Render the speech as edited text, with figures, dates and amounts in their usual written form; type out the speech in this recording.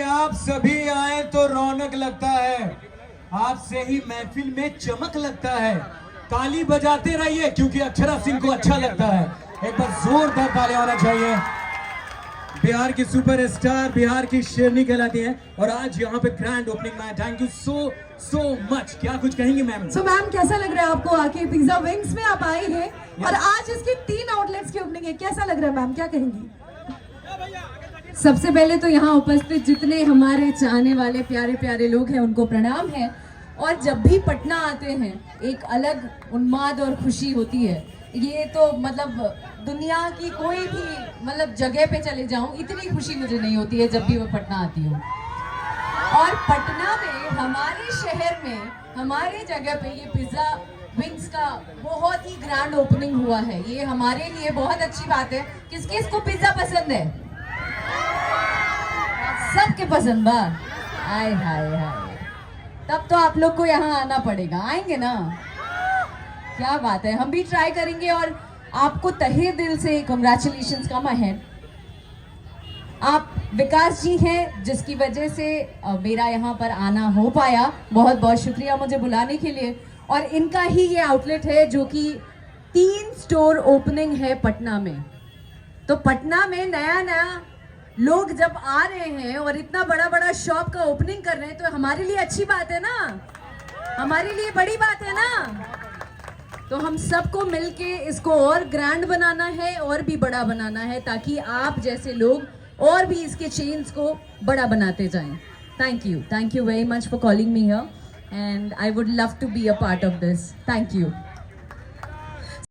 आप सभी आए तो रौनक लगता है, आपसे ही महफिल में चमक लगता है। ताली बजाते रहिए क्योंकि अक्षरा सिंह को अच्छा लगता है। एक बार जोरदार ताली होना चाहिए। बिहार की सुपरस्टार, बिहार की शेरनी कहलाती हैं और आज यहाँ पे ग्रैंड ओपनिंग में। Thank you so much. क्या कुछ कहेंगे मैम? सो मैम, कैसा लग रहा है आपको आके? पिज्जा विंग्स में आप आई हैं और आज इसकी 3 आउटलेट्स की ओपनिंग है, कैसा लग रहा है मैम, क्या कहेंगी? सबसे पहले तो यहाँ उपस्थित जितने हमारे चाहने वाले प्यारे प्यारे लोग हैं उनको प्रणाम है। और जब भी पटना आते हैं एक अलग उन्माद और खुशी होती है। ये तो मतलब दुनिया की कोई भी मतलब जगह पे चले जाऊं इतनी खुशी मुझे नहीं होती है जब भी मैं पटना आती हूँ। और पटना में, हमारे शहर में, हमारे जगह पे ये पिज्जा विंग्स का बहुत ही ग्रैंड ओपनिंग हुआ है। ये हमारे लिए बहुत अच्छी बात है। किस किस को पिज्जा पसंद है? सबके पसंद बा। आय हाय हाय, तब तो आप लोग को यहाँ आना पड़ेगा। आएंगे ना? क्या बात है, हम भी ट्राई करेंगे। और आपको तहे दिल से कांग्रेचुलेशंस कम अहेड। आप विकास जी हैं जिसकी वजह से मेरा यहाँ पर आना हो पाया। बहुत बहुत शुक्रिया मुझे बुलाने के लिए। और इनका ही ये आउटलेट है जो कि 3 स्टोर ओपनिंग है पटना में। तो पटना में नया नया लोग जब आ रहे हैं और इतना बड़ा बड़ा शॉप का ओपनिंग कर रहे हैं तो हमारे लिए अच्छी बात है ना, हमारे लिए बड़ी बात है ना। तो हम सबको मिलके इसको और ग्रैंड बनाना है और भी बड़ा बनाना है ताकि आप जैसे लोग और भी इसके चेन्स को बड़ा बनाते जाएं। Thank you very much for calling me here and I would love to be a part of this. Thank you.